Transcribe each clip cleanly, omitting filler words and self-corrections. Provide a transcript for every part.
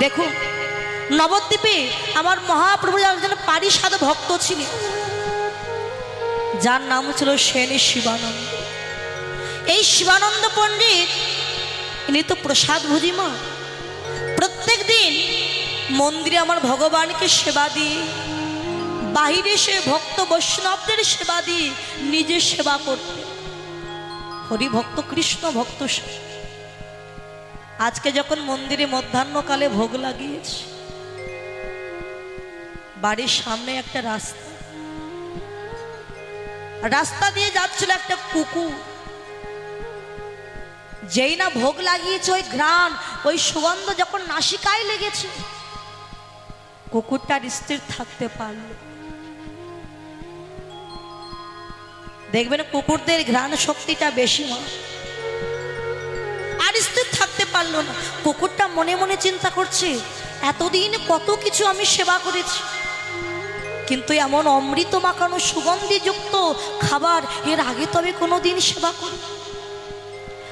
দেখুন নবদ্বীপে আমার মহাপ্রভুর একজন পারিষদ ভক্ত ছিলেন, যার নাম ছিল সেন শিবানন্দ। এই শিবানন্দ পণ্ডিত ইনি তো প্রসাদ ভোজি মা, প্রত্যেক দিন মন্দিরে আমার ভগবানকে সেবা দিয়ে, বাহিরে সে ভক্ত বৈষ্ণবদের সেবা দিয়ে নিজে সেবা করতে। হরি ভক্ত, কৃষ্ণ ভক্ত। আজকে যখন মন্দিরে মধ্যাহ্নকালে ভোগ লাগিয়েছে, বাড়ির সামনে একটা রাস্তা দিয়ে যাচ্ছিল একটা কুকুর। যেই না ভোগ লাগিয়েছে, ওই ঘ্রাণ, ওই সুগন্ধ যখন নাসিকায় লেগেছে, কুকুরটার স্থির থাকতে পারল। দেখবেন কুকুরদের ঘ্রাণ শক্তিটা বেশি হয়। আর স্থির থাকতে পারলো না। কুকুরটা মনে মনে চিন্তা করছে, এতদিন কত কিছু আমি সেবা করেছি, কিন্তু এমন অমৃত মাখানো সুগন্ধিযুক্ত খাবার এর আগে তো আমি কোনোদিন সেবা করি।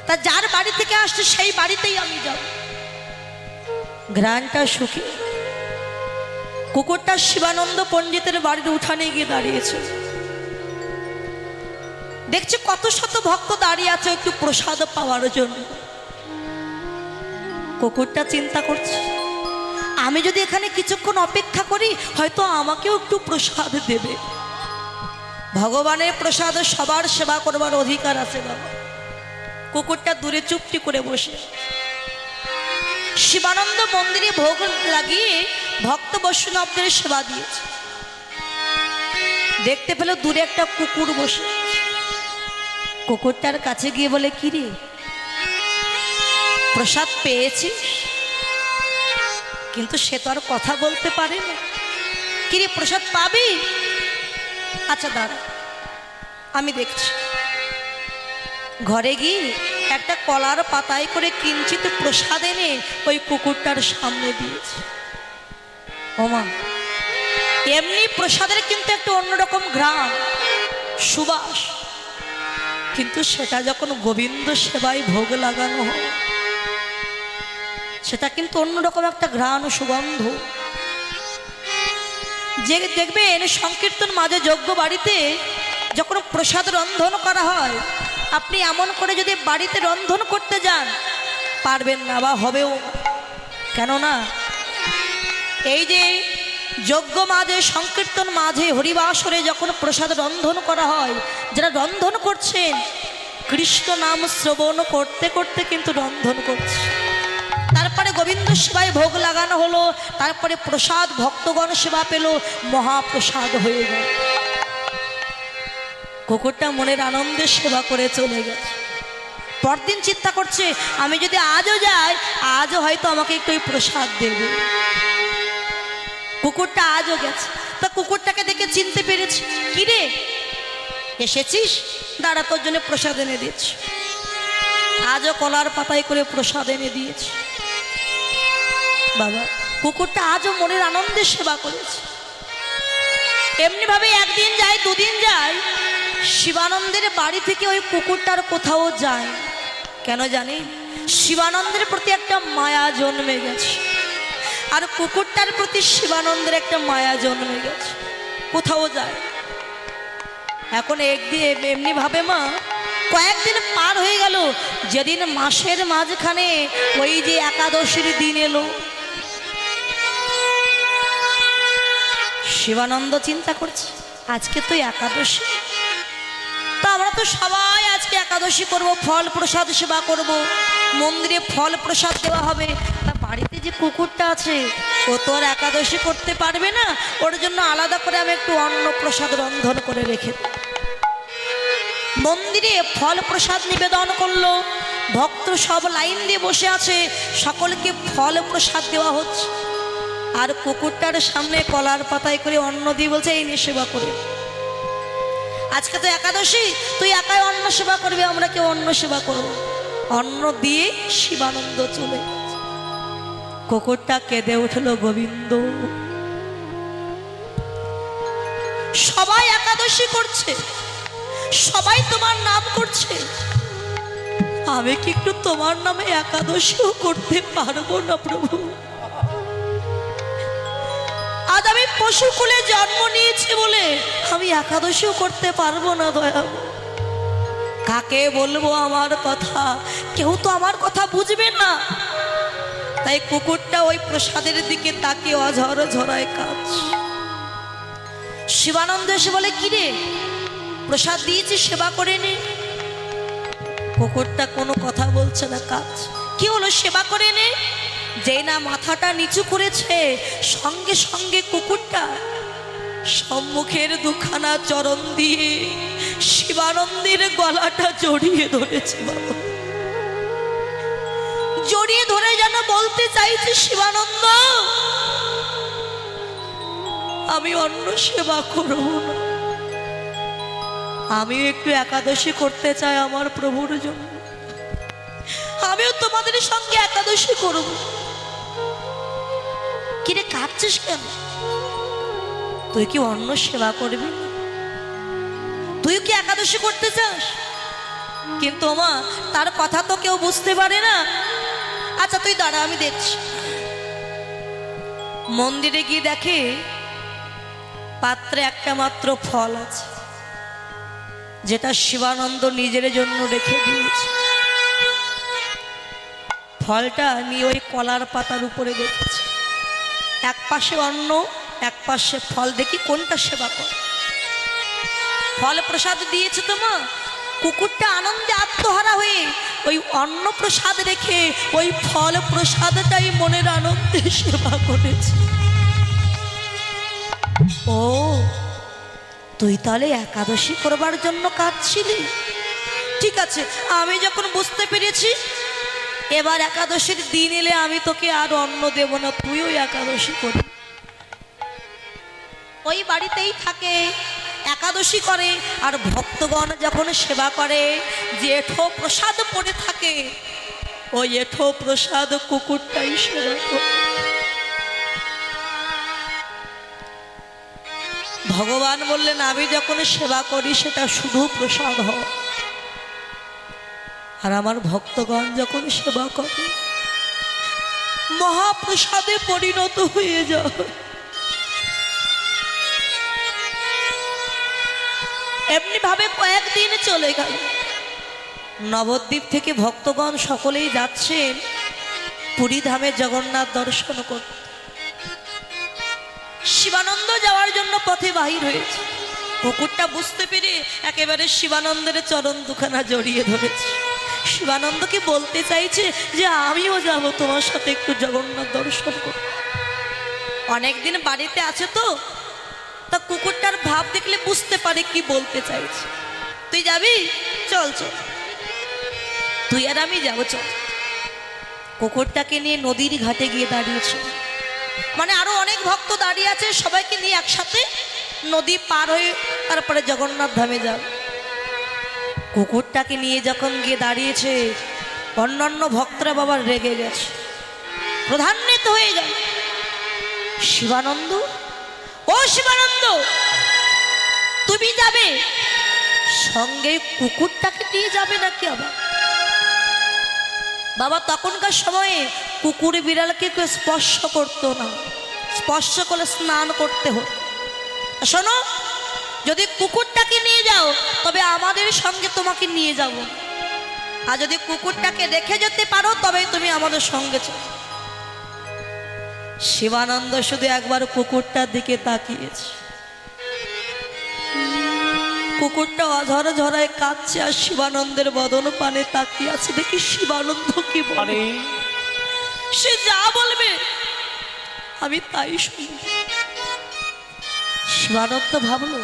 তা যার বাড়ি থেকে আসছে সেই বাড়িতেই আমি যাব। ঘ্রাণটা শুকে কুকুরটা শিবানন্দ পণ্ডিতের বাড়ির উঠানে গিয়ে দাঁড়িয়েছে। দেখছে কত শত ভক্ত দাঁড়িয়ে আছে একটু প্রসাদ পাওয়ার জন্য। কুকুরটা চিন্তা করছে, আমি যদি এখানে কিছুক্ষণ অপেক্ষা করি, হয়তো আমাকেও একটু প্রসাদ দেবে। ভগবানের প্রসাদ সবার সেবা করবার অধিকার আছে বাবা। কুকুরটা দূরে চুপটি করে বসে শিবানন্দ মন্দিরে ভোগ লাগিয়ে ভক্ত বৈষ্ণবদের সেবা দিয়েছে। দেখতে পেল দূরে একটা কুকুর বসে। কুকুরটার কাছে গিয়ে বলে, কি রে, প্রসাদ পেয়েছিস? কিন্তু সে তো আর কথা বলতে পারে না। কি রে, প্রসাদ পাবি? আচ্ছা দাঁড়া, আমি দেখছি। ঘরে গিয়ে একটা কলার পাতায় করে কিঞ্চিত প্রসাদ এনে ওই কুকুরটার সামনে দিয়েছে। ওমা, এমনি প্রসাদের কিন্তু একটু অন্যরকম ঘ্রাণ, সুবাস, কিন্তু সেটা যখন গোবিন্দ সেবায় ভোগ লাগানো হয়, সেটা কিন্তু অন্যরকম একটা ঘ্রাণ ও সুগন্ধ। যে দেখবেন সংকীর্তন মাঝে যজ্ঞ বাড়িতে যখন প্রসাদ রন্ধন করা হয়, আপনি এমন করে যদি বাড়িতে রন্ধন করতে যান, পারবেন না বা হবেও। কেননা এই যে যজ্ঞ মাঝে, সংকীর্তন মাঝে, হরিবাসরে যখন প্রসাদ রন্ধন করা হয়, যারা রন্ধন করছেন কৃষ্ণ নাম শ্রবণ করতে করতে কিন্তু রন্ধন করছে। তারপরে গোবিন্দ সেবায় ভোগ লাগানো হলো, তারপরে প্রসাদ ভক্তগণ সেবা পেল, মহাপ্রসাদ হয়ে গেল। কুকুরটা মনের আনন্দে সেবা করে চলে গেছে। পরদিন চিন্তা করছে, আমি যদি আজও যাই, আজও হয়তো আমাকে একটু প্রসাদ দেবে। কুকুরটা আজও গেছে। তা কুকুরটাকে দেখে চিনতে পেরেছি, কি রে এসেছিস, দাঁড়া তোর জন্য প্রসাদ এনে দিয়েছি। আজও কলার পাতায় করে প্রসাদ এনে দিয়েছি। বাবা, কুকুরটা আজও মনের আনন্দে সেবা করেছে। এমনি ভাবে একদিন যায়, দুদিন যায়, শিবানন্দের বাড়ি থেকে ওই কুকুরটার কোথাও যায়। কেন জানি শিবানন্দের প্রতি একটা মায়া জন্মে গেছে, আর কুকুরটার প্রতি শিবানন্দের একটা মায়া জন্মে গেছে, কোথাও যায়। এখন একদিন এমনি ভাবে মা, কয়েকদিন পার হয়ে গেল, যেদিন মাসের মাঝখানে ওই যে একাদশীর দিন এলো, শিবানন্দ চিন্তা করছে, আজকে তো একাদশী, তা আমরা তো সবাই আজকে একাদশী করব, ফল প্রসাদ সেবা করব, মন্দিরে ফল প্রসাদ দেওয়া হবে। তা বাড়িতে যে কুকুরটা আছে, ও তো আর একাদশী করতে পারবে না, ওর জন্য আলাদা করে আমি একটু অন্ন প্রসাদ রন্ধন করে রেখে দিই। মন্দিরে ফল প্রসাদ নিবেদন করলো, ভক্ত সব লাইন দিয়ে বসে আছে, সকলকে ফল প্রসাদ দেওয়া হচ্ছে। আর কুকুরটার সামনে কলার পাতায় করে অন্ন দিয়ে বলছে, এই নিয়ে সেবা করে। আজকে তো একাদশী, তুই একাই অন্ন সেবা করবি, আমরা কেউ অন্ন সেবা করবো। অন্ন দিয়ে শিবানন্দ চলে। কুকুরটা কেঁদে উঠলো, গোবিন্দ, সবাই একাদশী করছে, সবাই তোমার নাম করছে, আমি কি একটু তোমার নামে একাদশীও করতে পারবো না প্রভু? পশুকুলে জন্ম নিয়েছি বলে আমি একাদশীও করতে পারবো না দয়া। কাকে বলবো আমার কথা? কেউ তো আমার কথা বুঝবে না। তাই কুকুরটা ওই প্রসাদের দিকে তাকিয়ে অঝর ঝরায় কাজ। শিবানন্দ এসে বলে, কিরে প্রসাদ দিয়েছি, সেবা করে নে। কুকুরটা কোনো কথা বলছে না, কাজ। কি হলো, সেবা করে নে। যেই না মাথাটা নিচু করেছে, সঙ্গে সঙ্গে কুকুরটা সম্মুখের দুখানা চরণ দিয়ে শিবানন্দের গলাটা জড়িয়ে ধরেছে। বাবা, জড়িয়ে ধরে যেন বলতে চাইছে, শিবানন্দ আমি অন্য সেবা করব না, আমিও একটু একাদশী করতে চাই আমার প্রভুর জন্য, আমিও তোমাদের সঙ্গে একাদশী করব। কিরে কাঁদছিস কেন? তুই কি অন্য সেবা করবি? তুই কি একাদশী করতে চাস? কিন্তু মা, তার কথা তো কেউ বুঝতে পারে না। আচ্ছা তুই দাঁড়া, আমি দেখছি। মন্দিরে গিয়ে দেখে পাত্রে একটা মাত্র ফল আছে, যেটা শিবানন্দ নিজের জন্য রেখে দিয়েছে। ফলটা নিয়ে ওই কলার পাতার উপরে দেখেছে, এক পাশে অন্ন, এক পাশে ফল। দেখি কোনটা সেবা কর। ফল প্রসাদ দিয়েছে তো মা, কুকুরটা আনন্দে আত্মহারা হয়ে ওই অন্ন প্রসাদ রেখে ওই ফল প্রসাদটাই মনের আনন্দে সেবা করেছে। ও, তুই তাহলে একাদশী করবার জন্য কাঁদছিলি? ঠিক আছে, আমি যখন বুঝতে পেরেছি, এবার একাদশীর দিন এলে আমি তোকে আর অন্ন দেব না, তুইও একাদশী করবি। ওই বাড়িতেই থাকে, একাদশী করে, আর ভক্তগণ যখন সেবা করে যে এঠো প্রসাদ পড়ে থাকে, ওই এঠো প্রসাদ কুকুরটাই সেবা করে। ভগবান বললেন, আমি যখন সেবা করি সেটা শুধু প্রসাদ হয়, আর আমার ভক্তগণ যখন সেবা করে মহাপ্রসাদে পরিণত হয়ে যায়। এমনি ভাবে কয়েকদিন চলে গেল। নবদ্বীপ থেকে ভক্তগণ সকলেই যাচ্ছেন পুরী ধামে জগন্নাথ দর্শন করতে। শিবানন্দ যাওয়ার জন্য পথে বাহির হয়েছে। কুকুরটা বুঝতে পেরে একেবারে শিবানন্দের চরণ দুখানা জড়িয়ে ধরেছে। শিবানন্দকে বলতে চাইছে যে আমিও যাব তোমার সাথে একটু জগন্নাথ দর্শন করতে। অনেকদিন বাড়িতে আছে তো, তা কুকুরটার ভাব দেখলে বুঝতে পারে কি বলতে চাইছে। তুই যাবি? চল চল, তুই আর আমি যাবো, চল। কুকুরটাকে নিয়ে নদীর ঘাটে গিয়ে দাঁড়িয়েছে, মানে আরো অনেক ভক্ত দাঁড়িয়ে আছে, সবাইকে নিয়ে একসাথে নদী পার হয়ে তারপরে জগন্নাথ ধামে যাবে। কুকুরটাকে নিয়ে যখন গিয়ে দাঁড়িয়েছে, অন্যান্য ভক্তরা বাবা রেগে গেছে, প্রধান্বিত হয়ে গেল। শিবানন্দ, ও শিবানন্দ, তুমি যাবে সঙ্গে কুকুরটাকে নিয়ে যাবে নাকি? আবার বাবা তখনকার সময়ে কুকুর বিড়ালকে কেউ স্পর্শ করতো না, স্পর্শ করলে স্নান করতে হতো। শোনো, যদি কুকুরটাকে নিয়ে যাও তবে আমাদের সঙ্গে তোমাকে নিয়ে যাব, আর যদি কুকুরটাকে রেখে যেতে পারো তবে তুমি আমাদের সঙ্গে চলো। শিবানন্দ শুধু একবার কুকুরটার দিকে তাকিয়েছে। কুকুরটা অঝর ঝরায় কাঁদছে, আর শিবানন্দের বদন পানে তাকিয়ে আছে। দেখি শিবানন্দ কি বলে। সে যা বলবে আমি তাই শুনব। শিবানন্দ ভাবলো,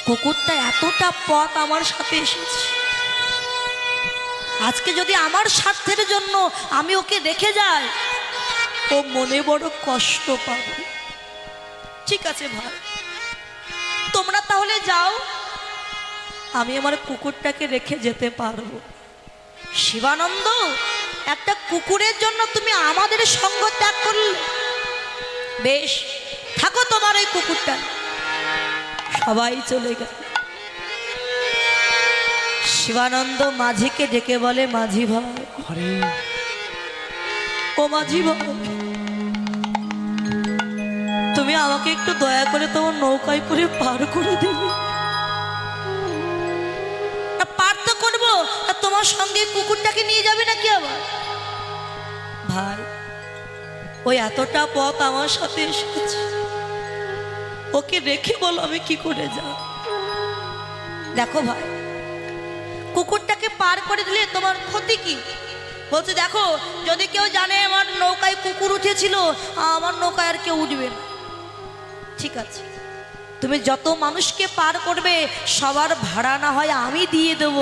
কুকুরটা এতটা পথ আমার সাথে এসেছে, আজকে যদি আমার স্বার্থের জন্য আমি ওকে রেখে যাই, ও মনে বড় কষ্ট পাবে। ঠিক আছে ভাই, তোমরা তাহলে যাও, আমি আমার কুকুরটাকে রেখে যেতে পারবো। শিবানন্দ, একটা কুকুরের জন্য তুমি আমাদের সঙ্গ ত্যাগ করলে? বেশ, থাকো তোমার ওই কুকুরটা। সবাই চলে গেল। শিবানন্দ মাঝিকে ডেকে বলে, মাঝি ভাই, ও মাঝি ভাই, তুমি আমাকে একটু দয়া করে তোমার নৌকায় করে পার করে দেবে। পার তো করবো, তোমার সঙ্গে কুকুরটাকে নিয়ে যাবে নাকি আবার? ভাই ওই এতটা পথ আমার সাথে এসেছে, ওকে রেখে বলো আমি কি করে যাব। দেখো ভাই, কুকুরটাকে পার করে দিলে তোমার ক্ষতি কি? বলছে দেখো, যদি কেউ জানে আমার নৌকায় কুকুর উঠেছিল, আমার নৌকায় আর কেউ উঠবে না। ঠিক আছে, তুমি যত মানুষকে পার করবে সবার ভাড়া না হয় আমি দিয়ে দেব,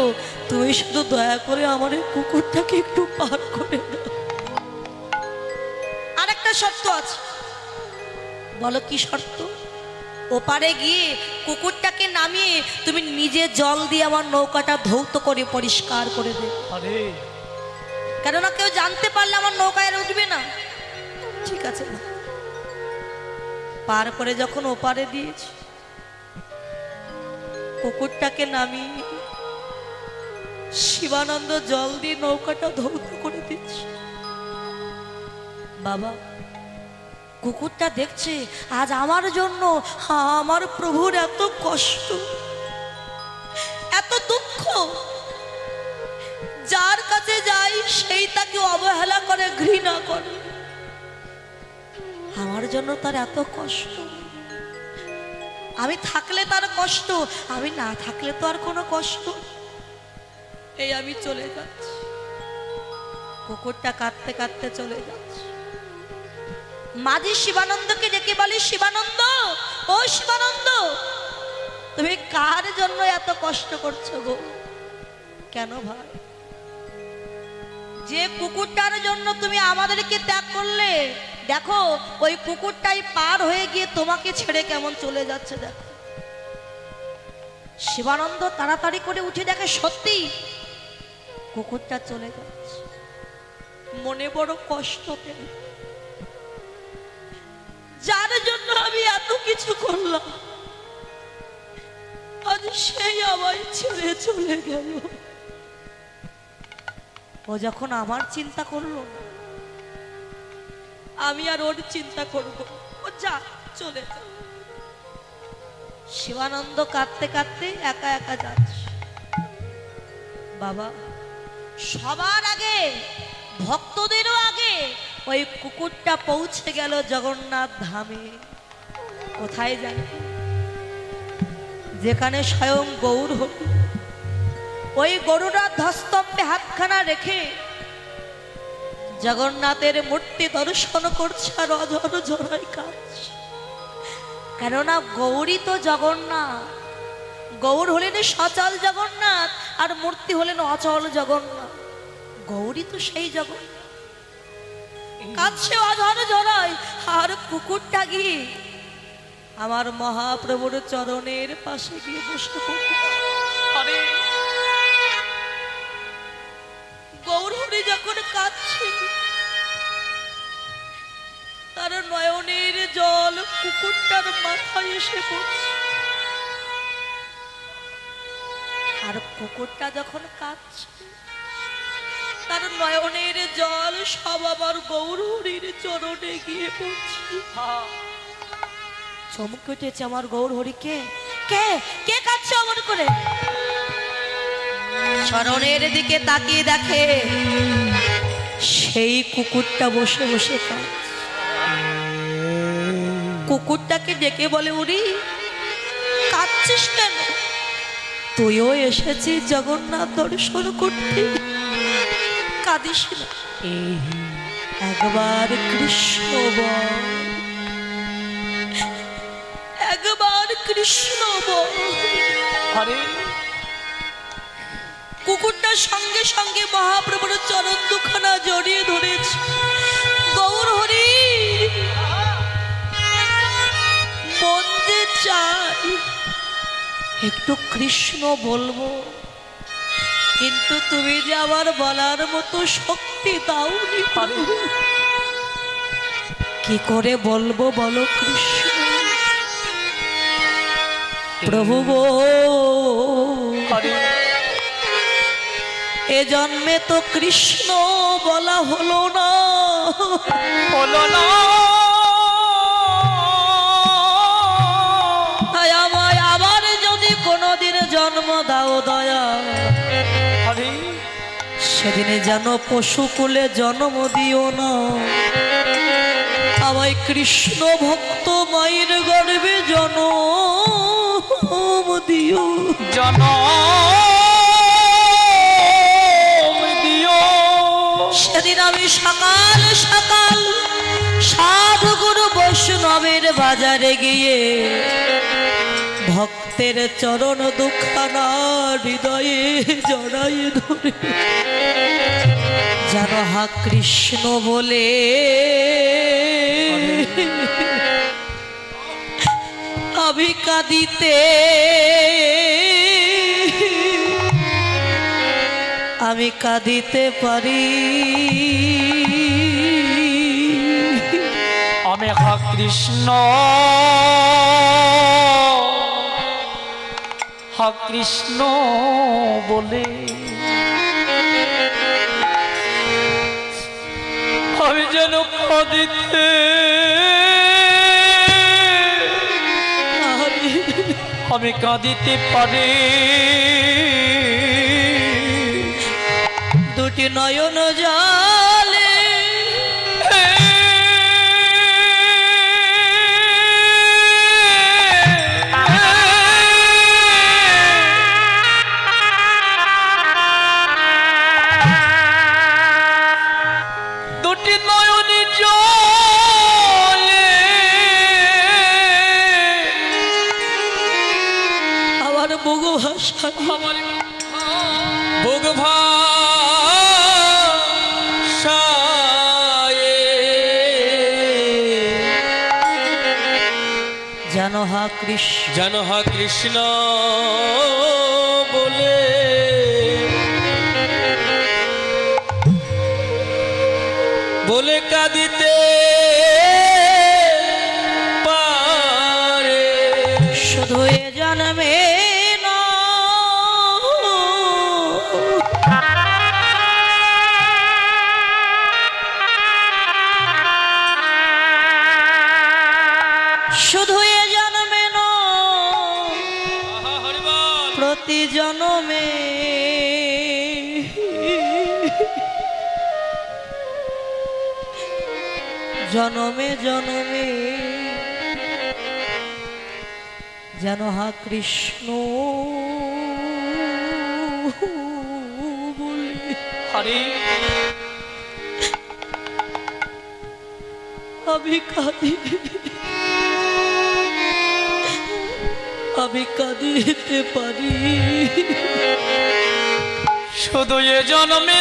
তুমি শুধু দয়া করে আমার এই কুকুরটাকে একটু পার করে দাও। আরেকটা শর্ত আছে। বলো কি শর্ত? ওপারে গিয়ে কুকুরটাকে নামিয়ে তুমি নিজে জল দিয়ে আমার নৌকাটা ধৌত করে পরিষ্কার করে দে। কেননা কেউ জানতে পারলে আমার নৌকায় আর উঠবে না। ঠিক আছে না? পার করে যখন ওপারে দিয়েছি, কুকুরটাকে নামিয়ে শিবানন্দ জল দিয়ে নৌকাটা ধৌত করে দিচ্ছে। বাবা, কুকুরটা দেখছে আজ আমার জন্য আমার প্রভুর এত কষ্ট, এত দুঃখ, যার কাছে যাই সেই তাকে অবহেলা করে, ঘৃণা করে। আমার জন্য তার এত কষ্ট, আমি থাকলে তার কষ্ট, আমি না থাকলে তো আর কোনো কষ্ট। এই আমি চলে যাচ্ছি, কুকুরটা কাঁদতে কাঁদতে চলে যাচ্ছে। মাঝি শিবানন্দকে ডেকে বলে, শিবানন্দ, ও শিবানন্দ, তুমি কার জন্য এত কষ্ট করছো গো? কেন ভাই? যে কুকুরটার জন্য তুমি আমাদেরকে ত্যাগ করলে, দেখো ওই কুকুরটাই পার হয়ে গিয়ে তোমাকে ছেড়ে কেমন চলে যাচ্ছে। দেখো। শিবানন্দ তাড়াতাড়ি করে উঠে দেখে সত্যি কুকুরটা চলে যাচ্ছে। মনে বড় কষ্ট পেল, যার জন্য আমি এত কিছু করলাম আজ সেই আমায় ছেড়ে চলে গেল। ও যখন আমার চিন্তা করলো না, আমি আর ওর চিন্তা করব? ও যা, চলে যা। শিবানন্দ কাঁদতে কাঁদতে একা একা যাচ্ছে। বাবা, সবার আগে, ভক্তদেরও আগে ওই কুকুরটা পৌঁছে গেল জগন্নাথ ধামে। কোথায় জানে? যেখানে স্বয়ং গৌর হরি ওই গরুড়া ধ্বস্তম্ভে হাতখানা রেখে জগন্নাথের মূর্তি দর্শন করছে আর অঝর ঝরায় কাঁদছে। কেননা গৌরী তো জগন্নাথ, গৌর হলেন সচল জগন্নাথ আর মূর্তি হলেন অচল জগন্নাথ। গৌরী তো সেই জগন্নাথ, কাঁদছে অঝর ঝরায়। আর কুকুরটা গিয়ে আমার মহাপ্রভুর চরণের পাশে গিয়ে বসে পড়ে। গৌর হরি যখন কাঁদছে, তার নয়নের জল কুকুরটার মাথায় এসে পড়ছে। আর কুকুরটা যখন কাঁদছে, তার নয়নের জল সব আমার গৌর হরির চরণে গিয়ে পড়ছে। চমকে উঠেছে আমার গৌর হরি। কে কে কে কাঁদছে অমন করে? চরণের দিকে তাকিয়ে দেখে সেই কুকুরটা বসে বসে কাঁদছে। কুকুরটাকে ডেকে বলে, উরি কাঁদছিস কেন? তুইও এসেছিস জগন্নাথ দর্শন করতে, কাঁদিস না, একবার কৃষ্ণ বল, একবার কৃষ্ণ বল। কুকুরটার সঙ্গে সঙ্গে মহাপ্রভুর চরণ দুখানা জড়িয়ে ধরেছে। গৌর হরি, মন যে চাই একটু কৃষ্ণ বলবো, কিন্তু তুমি যে আমার বলার মতো শক্তি দাওনি। কি করে বলবো বলো কৃষ্ণ? প্রভু গো, এ জন্মে তো কৃষ্ণ বলা হলো না, হলো না। সেদিনে যেন পশুকুলে জন্ম দিও না, আমায় কৃষ্ণ ভক্ত মায়ের গর্ভে জন্ম দিও। সেদিন আমি সকাল সকাল সাধু গুরু বৈষ্ণবের বাজারে গিয়ে ভক্তের চরণ দুখানা হৃদয়ে জড়াই ধরে যেন হা কৃষ্ণ বলে আমি কাঁদিতে পারি। আমি হা কৃষ্ণ বলে আমি যেন কাঁদিতে পারি। দুটি নয়ন জলে বুগু ভাষা জানো হা কৃষ্ণ বলে কাঁদিতে পারে। শুধু এ জন্মে শুধু এ জন্মে প্রতি জন্মে জনমে জনমে যেন হা কৃষ্ণ বলে হরি আমি কাঁদিতে পারি। শুধু এ জন্মে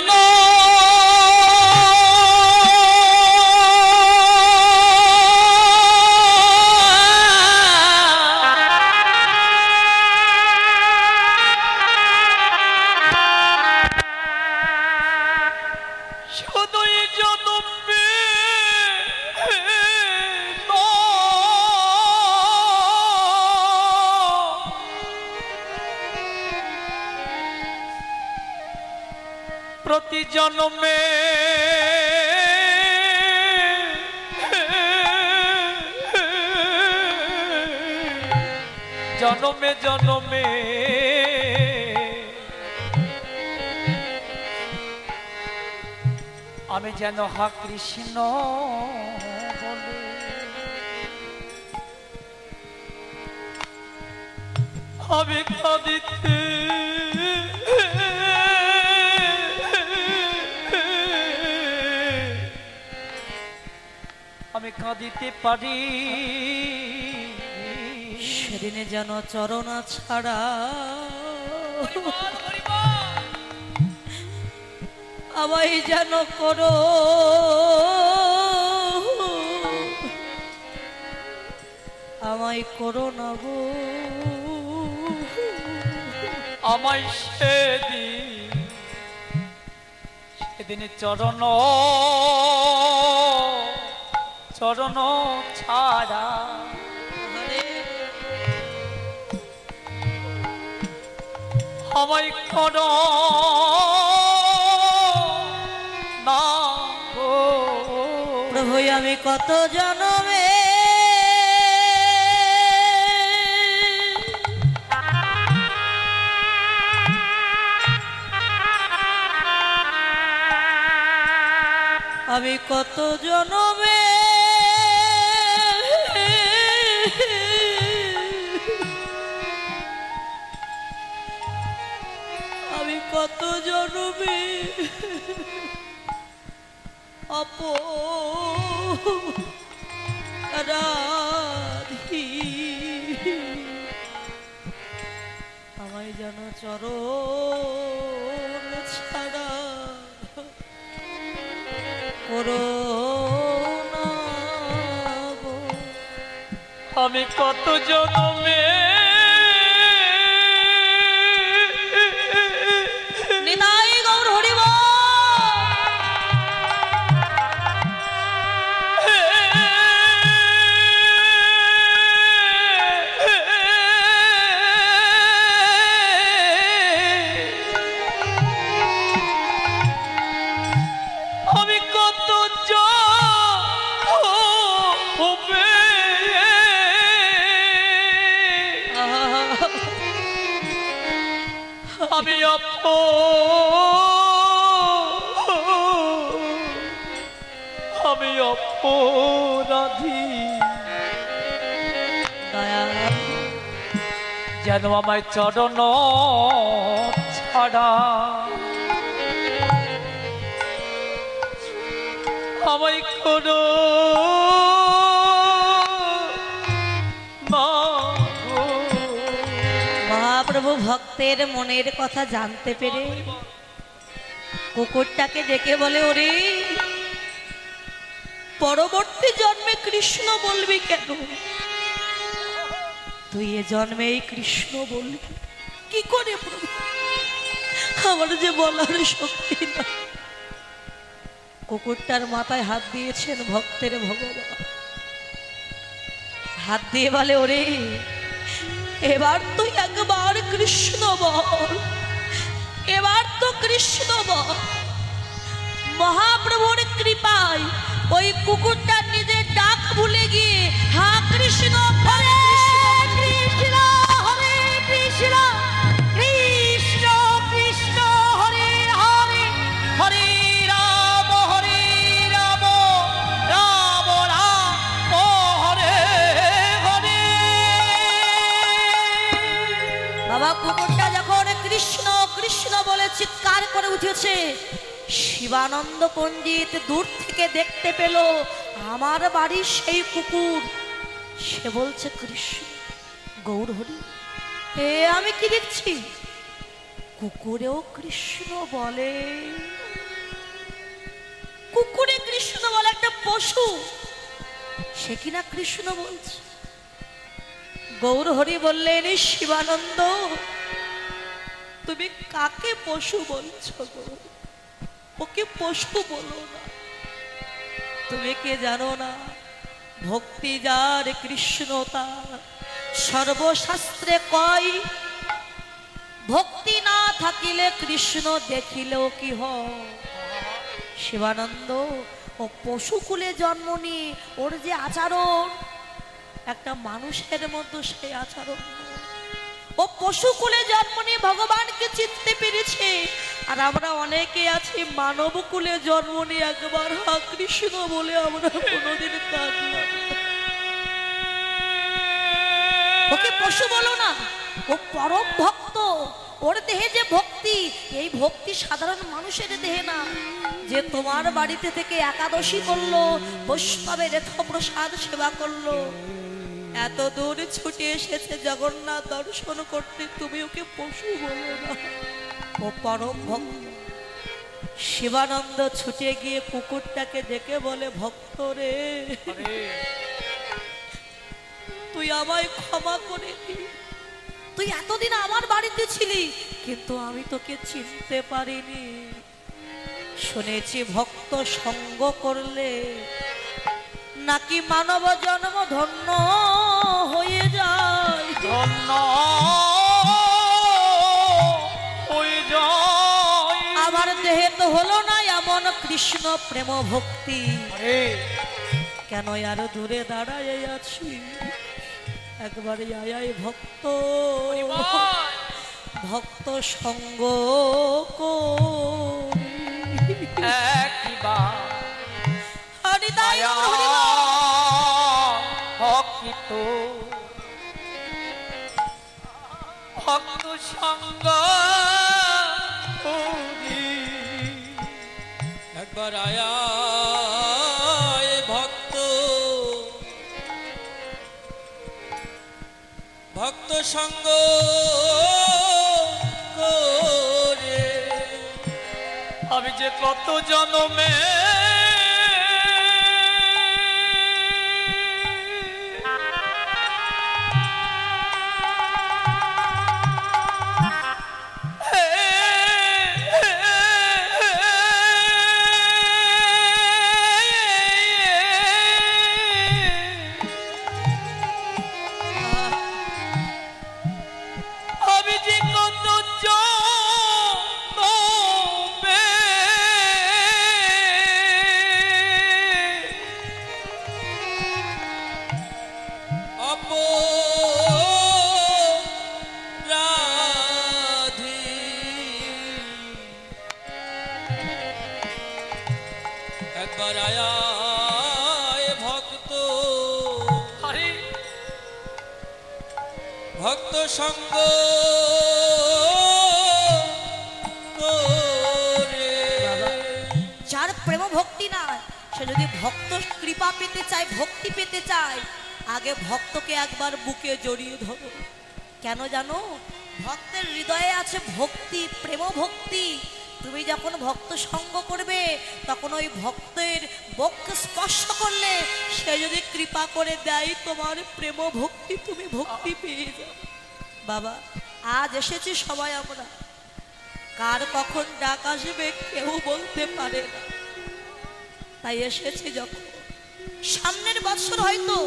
প্রতি জন্মে জন্মে জন্মে আমি যেন হা কৃষ্ণ বলে আমি কাঁদিতে পারি। সেদিনে যেন চরণ ছাড়া আমায় যেন করো আমায় করো না গো আমায় সেদিন চরণ ছাড়া আমায় করো না গো প্রভু আমি কত জনমে আমি কত জনমে আমি কত জনমে অপরাধী আমায় যেন চরণ ছাড়া করো না গো। আমি কত জনমে নিতাই গৌর হরিব আমি কত জনমে আমি আমি অপরাধী দয়া যেন আমায় চরণ ছাড়া আমায় করো না গো। মহাপ্রভু ভক্তের মনের কথা জানতে পেরে কুকুরটাকে ডেকে বলে, ওরে পরবর্তী জন্মে কৃষ্ণ বলবি কেন? তুই এ জন্মেই কৃষ্ণ বলবি কি করে প্রভু? আমার যে বলার শক্তি না। কুকুরটার মাথায় হাত দিয়েছেন ভক্তের ভগবান, হাত দিয়ে বলে, ওরে এবার তুই একবার কৃষ্ণ বল, এবার তো কৃষ্ণ বল। মহাপ্রভুর কৃপায় ওই কুকুরটা নিজের ডাক ভুলে গিয়ে হা কৃষ্ণ হরে কৃষ্ণ হরে কৃষ্ণ কৃষ্ণ কৃষ্ণ হরে হরে হরে রাম রাম রাম হরে হরে। বাবা কুকুরটা যখন কৃষ্ণ কৃষ্ণ বলে চিৎকার করে উঠেছে, শিবানন্দ পণ্ডিত দূর থেকে দেখতে পেল আমার বাড়ির সেই কুকুর, সে বলছে কৃষ্ণ গৌর হরি। এ আমি কি দেখছি, কুকুরেও কৃষ্ণ বলে। কুকুরে কৃষ্ণ বলে, একটা পশু সে কিনা কৃষ্ণ বলছে। গৌর হরি বললেন, শিবানন্দ তুমি কাকে পশু বলছো গো? ওকে পশু বলো না। তুমি কে জানো না, ভক্তি যার কৃষ্ণ তার। সর্বশাস্ত্রে কয় ভক্তি না থাকিলে কৃষ্ণ দেখিলেও কি হয়। শিবানন্দ ও পশুকুলে জন্ম নিয়ে ওর যে আচরণ, একটা মানুষের মতো সেই আচরণ। ও পশুকুলে জন্ম নিয়ে ভগবানকে চিনতে পেরেছে। আর আমরা অনেকে আছি মানব কুলে জন্ম নিয়ে একবার হা কৃষ্ণ বলে আমরা কোনোদিন কাঁদলাম। ওকে পশু বলো না, ও পরম ভক্ত। ওর দেহে যে ভক্তি, এই ভক্তি সাধারণ মানুষের দেহে না। যে তোমার বাড়িতে থেকে একাদশী করলো, বৈষ্ণবের প্রসাদ সেবা করলো, এত দূর ছুটে এসেছে জগন্নাথ দর্শন করতে, তুমি ওকে পশু বলো না। ও পরম ভক্ত। শিবানন্দ ছুটে গিয়ে কুকুরটাকে ডেকে বলে, ভক্ত রে তুই আমায় ক্ষমা করে দি। তুই এতদিন আমার বাড়িতে ছিলি, কিন্তু আমি তোকে চিনতে পারিনি। শুনেছি ভক্ত সঙ্গ করলে নাকি মানব জন্ম ধন্য হয়ে যায়। ধন্য হয়ে যায়। আমার দেহে তো হলো না এমন কৃষ্ণ প্রেম ভক্তি, কেন আর দূরে দাঁড়ায় আছি? একবারে আয় ভক্ত, ভক্ত সঙ্গ করি। একবার আয়া ভক্ত ভক্ত সঙ্গ করি। একবার আয়া এ ভক্ত ভক্ত সঙ্গ করে আমি যে কত জনমে আমি যে কত জনমে অপরাধী একবার আয়া এ ভক্ত আরে ভক্ত সঙ্গ করে যার প্রেম ভক্তি নাই সে যদি ভক্ত কৃপা পেতে চায়, ভক্তি পেতে চায়, আগে ভক্তকে একবার বুকে জড়িয়ে ধরো। কেন জানো? ভক্তের হৃদয়ে আছে ভক্তি, প্রেম ভক্তি। তুমি যখন ভক্ত সঙ্গ করবে তখন ওই ভক্তের বক্ষে স্পর্শ করলে সে যদি কৃপা করে দেয় তোমার প্রেম ভক্তি, তুমি ভক্তি পেয়ে যাও। বাবা, আজ এসেছি সবাই আমরা, কার কখন ডাক আসবে কেউ বলতে পারে না। তাই এসেছি যখন, সামনের বছর হয়তো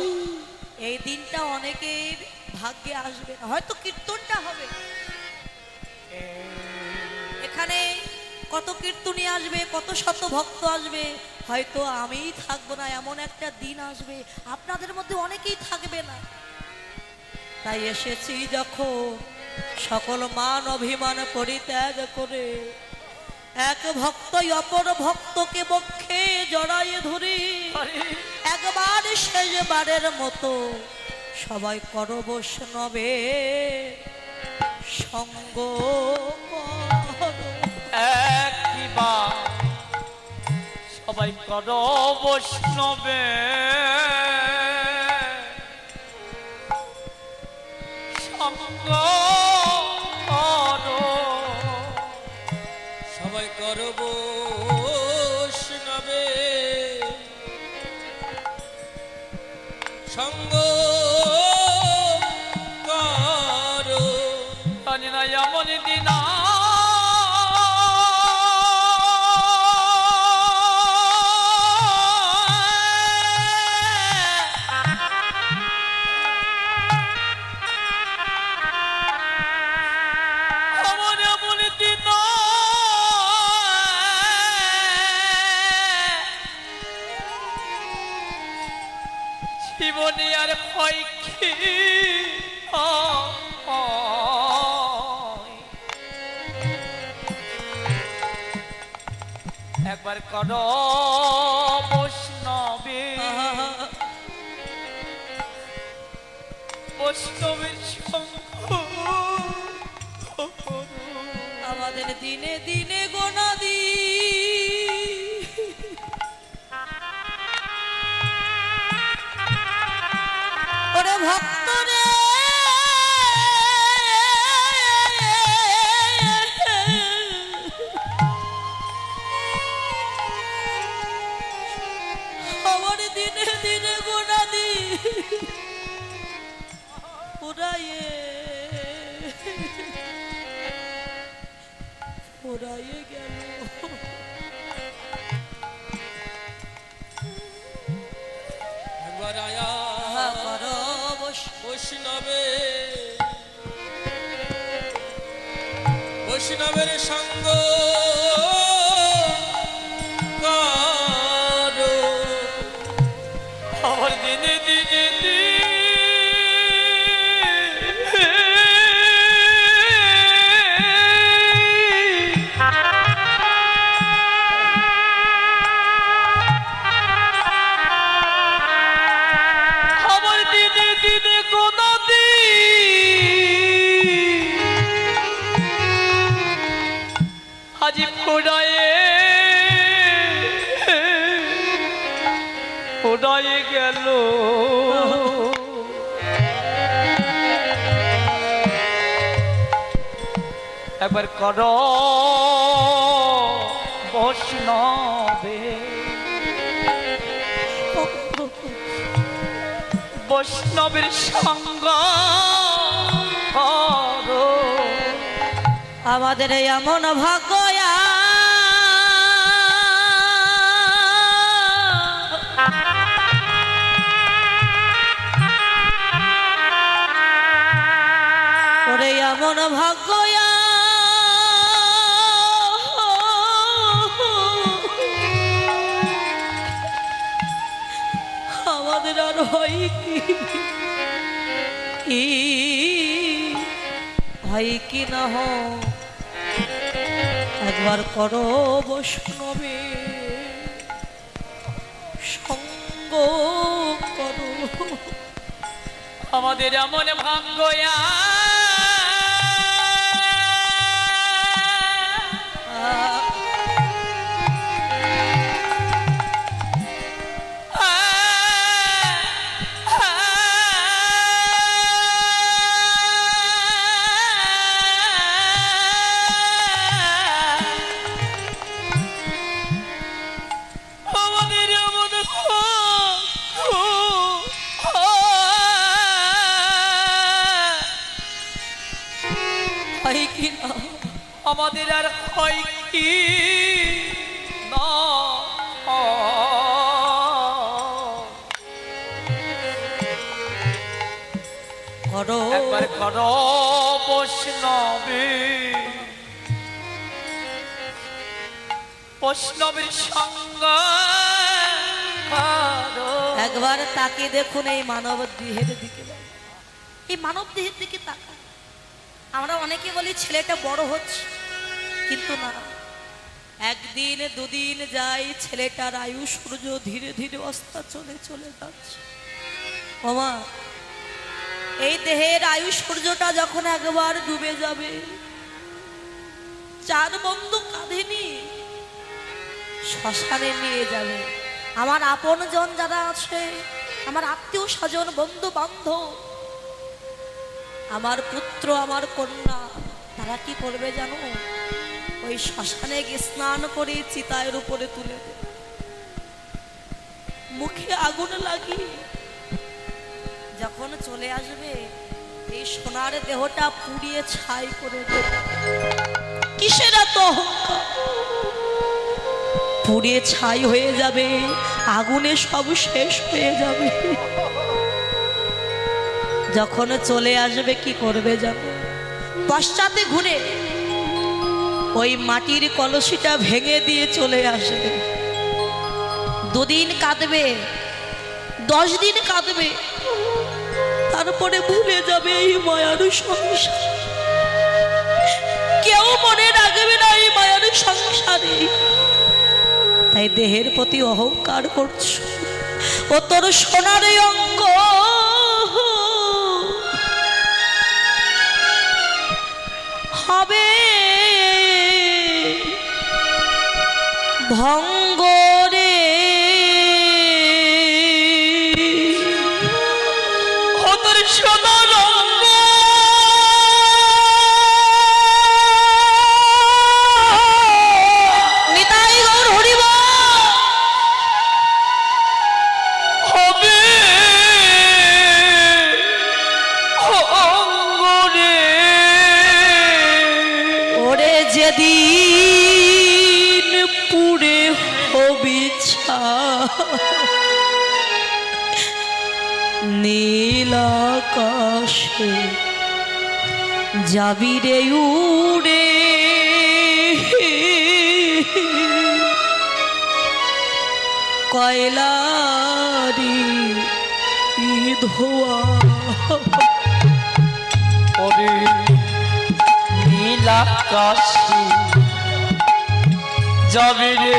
এই দিনটা অনেকের ভাগ্যে আসবে না, হয়তো কীর্তনটা হবে এখানে, কত কীর্তনী আসবে, কত শত ভক্ত আসবে, হয়তো আমিই থাকবো না, এমন একটা দিন আসবে আপনাদের মধ্যে অনেকেই থাকবে না। তাই এসেছি যখন সকল মান অভিমান পরিত্যাগ করে এক ভক্তই অপর ভক্তকে বক্ষে জড়াইয়ে ধরে একবার শেষবারের মতো সবাই করো বৈষ্ণবে সঙ্গ করো। একবার সবাই করো বৈষ্ণবে সঙ্গ করো। সবাই করব বৈষ্ণবে সঙ্গ করো। জানি না এমন দিন জীবনে আর ভয় কি একবার করো বৈষ্ণবে বৈষ্ণবের সঙ্গ আমাদের দিনে দিনে গোনা দি ওরে ভক্ত রে আমার দিনে দিনে গোনা দি পুরাইয়ে পুরাইয়ে গেল। একবার আয়া করো বৈষ্ণবে বৈষ্ণবের সঙ্গ করো। আমার দিনে দিনে উড়ায়ে উড়ায়ে গেল একবার করো বৈষ্ণবে বৈষ্ণবের সঙ্গ করো আমাদের এমন ভাগ্য ওরে এমন ভাগ্য আমাদের আর হয় কি হয় কি না হয় একবার করো বৈষ্ণবে সঙ্গ করো আমাদের এমন ভাগ্য হয় কি না আমাদের আর হয় কি না করো একবার করো বৈষ্ণবে বৈষ্ণবের সঙ্গ করো একবার তাকে দেখুন এই মানব দেহের দিকে এই মানব দেহের দিকে তাকা আমরা অনেকে বলি ছেলেটা বড় হচ্ছে কিন্তু না একদিন দুদিন যাই ছেলেটার আয়ু সূর্য ধীরে ধীরে অস্ত চলে চলে যাচ্ছে ওমা এই দেহের আয়ু সূর্যটা যখন একবার ডুবে যাবে চার বন্ধু কাঁধে নিয়ে শ্মশানে নিয়ে যাবে আমার আপনজন যারা আছে আমার আত্মীয় স্বজন বন্ধু বান্ধব আমার পুত্র আমার কন্যা তারা কি করবে জানো ওই শ্মশানে গিয়ে স্নান করে চিতায়ের উপরে তুলে দেবে মুখে আগুন লাগিয়ে যখন চলে আসবে এই সোনার দেহটা পুড়িয়ে ছাই করে দেবে কিসের এত অহংকার পুড়িয়ে ছাই হয়ে যাবে আগুনে সব শেষ হয়ে যাবে যখন চলে আসবে কি করবে জানো পশ্চাতে ঘুরে ওই মাটির কলসিটা ভেঙে দিয়ে চলে আসবে দুদিন কাঁদবে 10 দিন কাঁদবে তারপরে ভুলে যাবে এই মায়ার সংসার কেউ মনে রাখবে না এই মায়ার সংসারে তাই দেহের প্রতি অহংকার করছো ও তোর সোনার অঙ্গ হবে ভঙ্গরে ওদের সোনার অঙ্গ নিতাই গৌর হরিব হবে অঙ্গরে ওরে যেদিন পুড়ে হবি নীল আকাশে যাবি রে উড়ে কয়লারি ধোয়া ওরে নীল আকাশে যাবে রে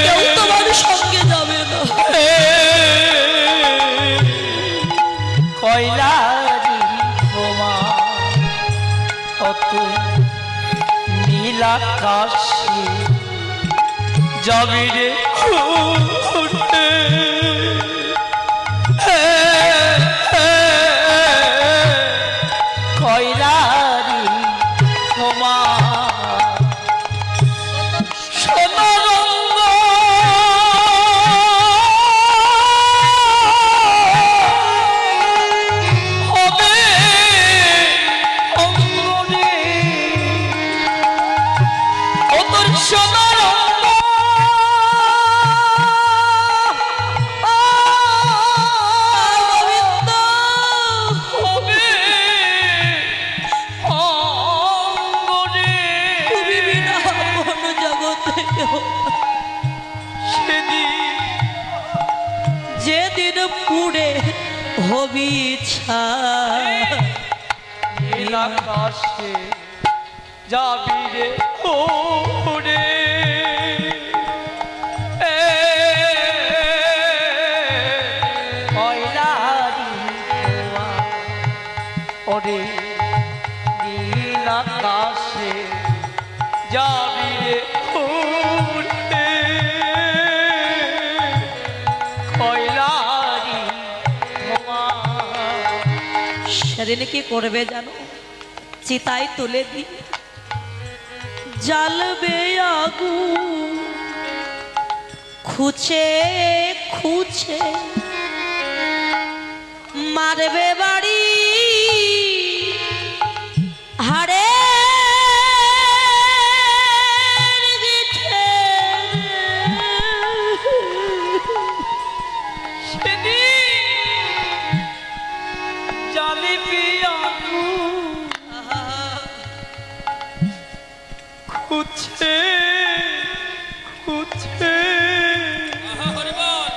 কেউ তোমার সঙ্গে যাবে না কয়লারি তোমা অত নীল নীলাকাশে যাবি রে উঠে কয়লারি তোমা সোনারঙ্গ হবে অঙ্গনে ও তোর সোনারঙ্গ গোবিন্দ হবে অঙ্গনে তুমি বিনা কোন জগতে কেউ সেদিন যেদিন পুড়ে হবি ছাই নীলাকাশে যাবি রে ওরে কয়লারি ধোঁয়া ওরে নীলাকাশে যাবি রে ওরে কয়লারি ধোঁয়া সেদিন কি করবে জানো? চিতায় তুলে দি জ্বালবে আগুন খুঁচে খুঁচে মারবে বাড়ি হাড়ে জ্বালিবি আগুন খুঁজে খুঁজে আহা হরিবল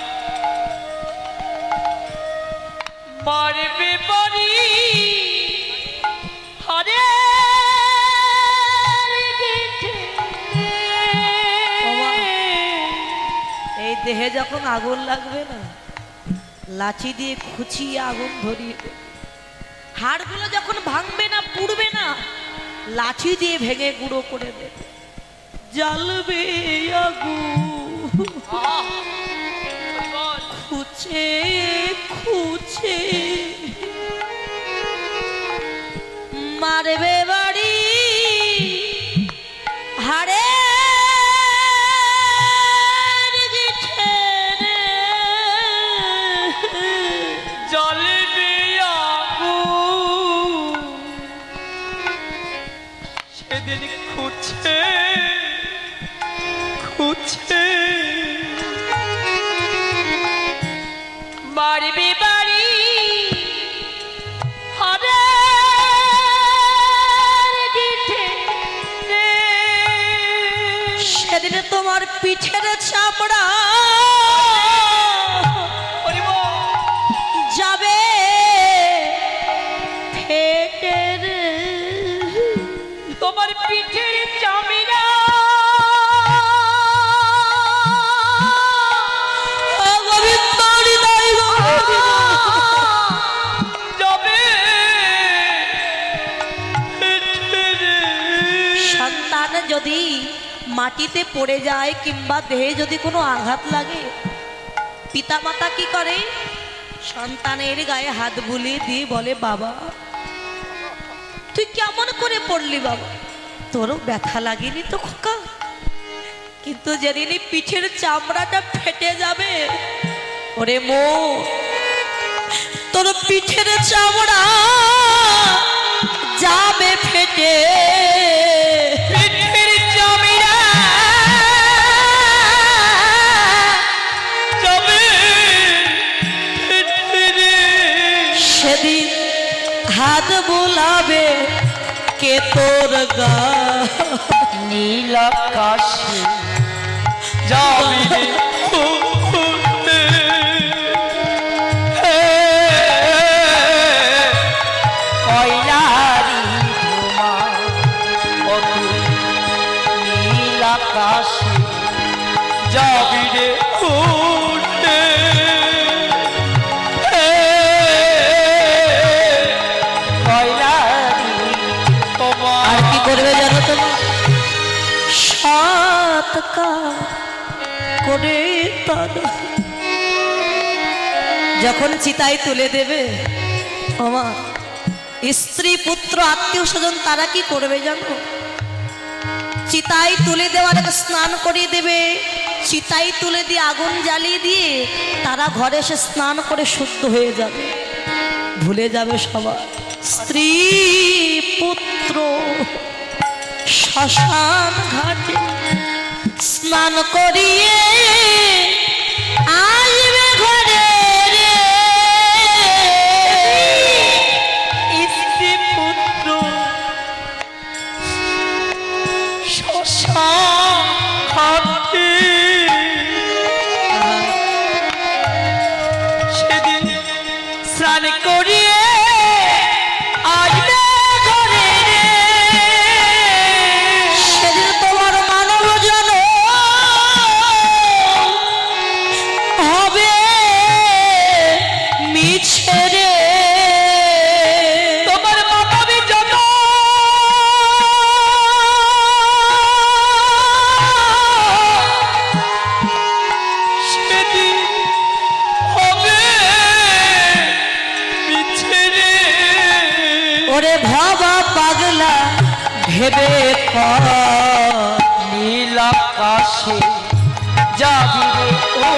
মারবে বাড়ি হারে এই দেহে যখন আগুন লাগবে না, লাঠি দিয়ে খুঁচিয়ে আগুন ধরিয়ে দেবে। হাড়গুলো যখন ভাঙবে না, পুড়বে না, লাঠি দিয়ে ভেঙে গুঁড়ো করে দেবে। জ্বালবে আগুন খুঁচে খুঁচে মারবে বাড়ি হাড়ে জ্বলবে আগুন সেদিন খুঁজে খুঁজে মারবে বাড়ি হারে সেদিন তোমার পিঠের চামড়া যাবে ফেটে রে। তোমার পিঠের চামড়া ও গোবিন্দ হৃদয় গো। যাবে ফেটে রে। সন্তান যদি মাটিতে পড়ে যায় কিংবা দেহে যদি কোনো আঘাত লাগে, পিতামাতা কি করে? সন্তানের গায়ে হাত বুলিয়ে দিয়ে বলে, বাবা তুই কেমন করে পড়লি বাবা, তোরও ব্যথা লাগেনি তো খোকা? কিন্তু যেদিনই পিঠের চামড়াটা ফেটে যাবে, ওরে মো তোর পিঠের চামড়া যাবে ফেটে, পিঠের চামড়া যাবে ফেটে রে। সেদিন হাত বোলাবে কে তোর গা, নীল আকাশে যাবি রে উঠে। কয়লারি ধোঁয়া ও তুই নীল আকাশে যাবি রে উঠে। কয়লারি তোমার আর কি করবে জানো তুমি? বলাৎকার করে তারা যখন চিতায় তুলে দেবে, আমার স্ত্রী পুত্র আত্মীয় স্বজন তারা কি করবে জানো? চিতায় তুলে দেওয়ার আগে স্নান করিয়ে দেবে, চিতায় তুলে দিয়ে আগুন জ্বালিয়ে দিয়ে তারা ঘরে এসে স্নান করে শুদ্ধ হয়ে যাবে, ভুলে যাবে সবার স্ত্রী পুত্র। শ্মশান ঘাটে স্নান করিয়ে আসবে ঘরে রে স্ত্রী পুত্র শ্মশান ঘাটে। সেদিন স্নান করিয়ে আসবে ঘরে রে। সেদিন তোমার মানব জন হবে মিছে রে। তোমার মানবী জন সেদিন হবে মিছে রে। ওরে ভাবা পাগলা ভেবে কর, নীল আকাশে যাবি রে ও